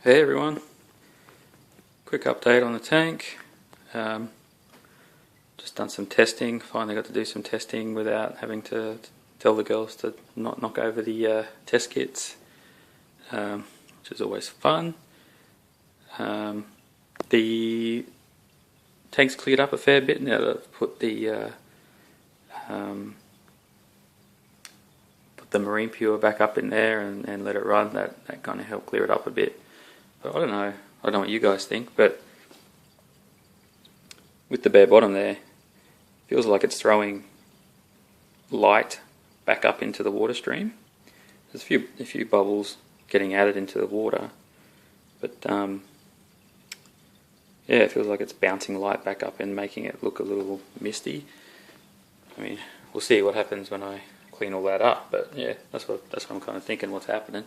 Hey everyone, quick update on the tank. Just done some testing, finally got to do some testing without having to tell the girls to not knock over the test kits, which is always fun. The tank's cleared up a fair bit now that I've put the marine pure back up in there and let it run. That kind of helped clear it up a bit. But I don't know what you guys think, but with the bare bottom there, feels like it's throwing light back up into the water stream. There's a few bubbles getting added into the water, but yeah, it feels like it's bouncing light back up and making it look a little misty. I mean, we'll see what happens when I clean all that up, but yeah, that's what I'm kind of thinking what's happening.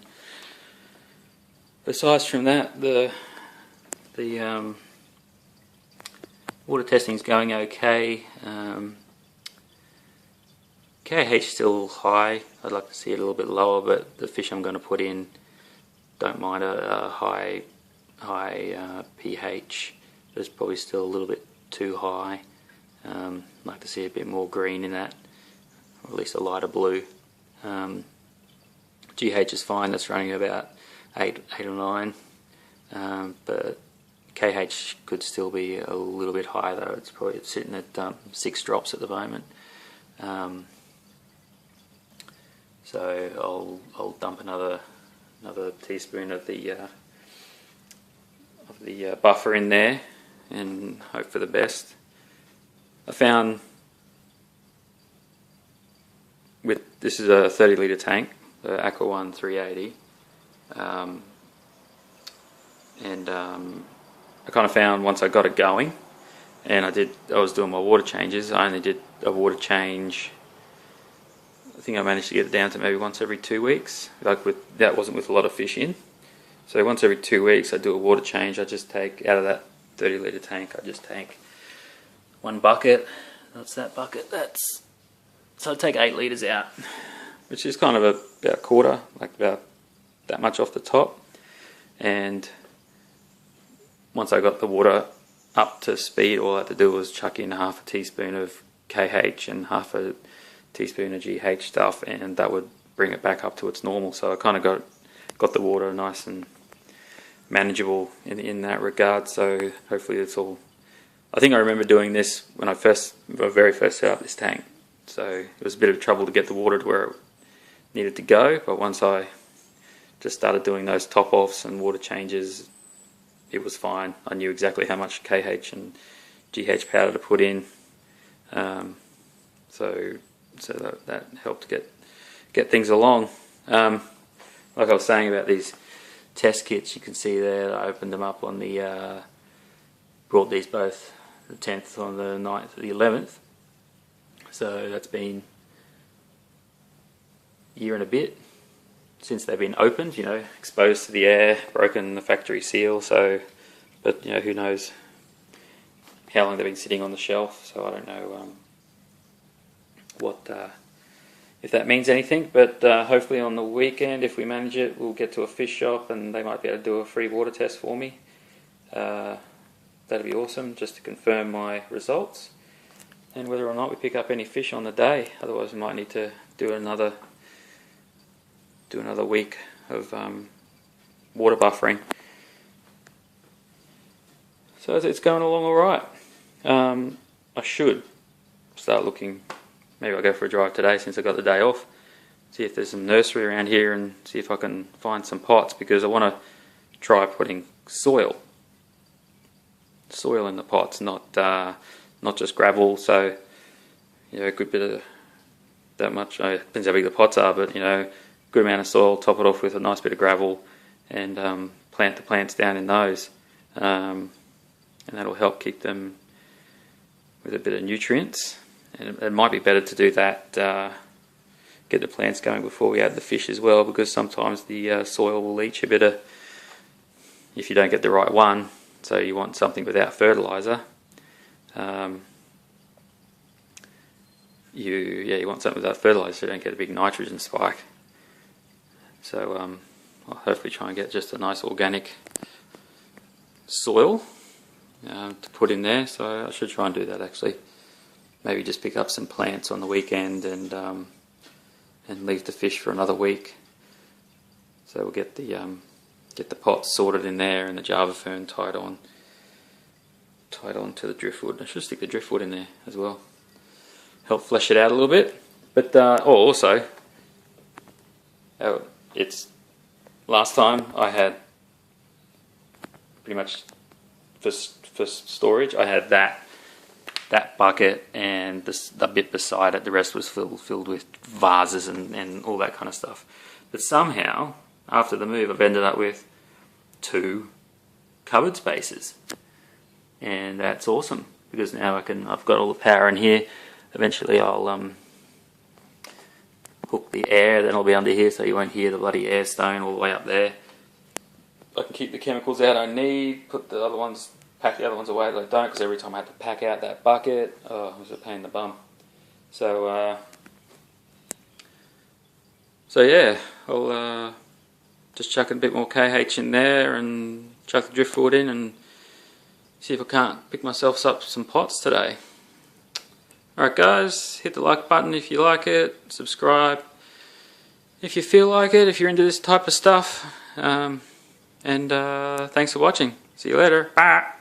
Besides from that, the water testing is going okay. KH is still high. I'd like to see it a little bit lower, but the fish I'm going to put in don't mind a high pH. It's probably still a little bit too high. I'd like to see a bit more green in that, or at least a lighter blue. GH is fine. That's running about 8 or 9, but KH could still be a little bit higher though. It's probably sitting at 6 drops at the moment. So I'll dump another teaspoon of the buffer in there and hope for the best. I found this is a 30 litre tank, the Aquarium 380. I kind of found once I got it going, and I was doing my water changes. I only did a water change. I think I managed to get it down to maybe once every 2 weeks. That wasn't with a lot of fish in. So once every 2 weeks, I do a water change. I just take out of that 30 litre tank. I just take one bucket. That's that bucket. So I take 8 litres out, which is kind of about a quarter, like about that much off the top. And once I got the water up to speed, all I had to do was chuck in half a teaspoon of KH and half a teaspoon of GH stuff, and that would bring it back up to its normal. So I kind of got the water nice and manageable in that regard. So hopefully it's all. I think I remember doing this when I very first set up this tank. So it was a bit of trouble to get the water to where it needed to go, but once I just started doing those top-offs and water changes, it was fine. I knew exactly how much KH and GH powder to put in, so that helped get things along. Like I was saying about these test kits, you can see there I opened them up on brought these both the 10th on the 9th, the 11th. So that's been a year and a bit since they've been opened, exposed to the air, broken the factory seal. So, but who knows how long they've been sitting on the shelf. So I don't know if that means anything. But hopefully on the weekend, if we manage it, we'll get to a fish shop and they might be able to do a free water test for me. That'd be awesome, just to confirm my results and whether or not we pick up any fish on the day. Otherwise, we might need to do another week of water buffering. So it's going along all right. I should start looking. Maybe I'll go for a drive today since I got the day off. See if there's some nursery around here and see if I can find some pots, because I want to try putting soil in the pots, not just gravel. So a good bit of that much. Depends how big the pots are, but good amount of soil. Top it off with a nice bit of gravel, and plant the plants down in those, and that'll help keep them with a bit of nutrients. And it might be better to do that, get the plants going before we add the fish as well, because sometimes the soil will leach a bit if you don't get the right one. So you want something without fertilizer. You want something without fertilizer so you don't get a big nitrogen spike. So I'll hopefully try and get just a nice organic soil to put in there. So I should try and do that actually. Maybe just pick up some plants on the weekend and leave the fish for another week. So we'll get the pots sorted in there and the Java fern tied on to the driftwood. I should stick the driftwood in there as well. Help flesh it out a little bit. But also, it's last time I had pretty much for storage. I had that bucket and the bit beside it. The rest was filled with vases and all that kind of stuff. But somehow, after the move, I've ended up with 2 cupboard spaces, and that's awesome because now I've got all the power in here. Eventually, I'll hook the air, then I'll be under here, so you won't hear the bloody air stone all the way up there. I can keep the chemicals out I need, pack the other ones away that I don't, because every time I have to pack out that bucket, it was a pain in the bum. So yeah, I'll just chuck a bit more KH in there and chuck the driftwood in and see if I can't pick myself up some pots today. Alright guys, hit the like button if you like it, subscribe if you feel like it, if you're into this type of stuff, and thanks for watching. See you later. Bye.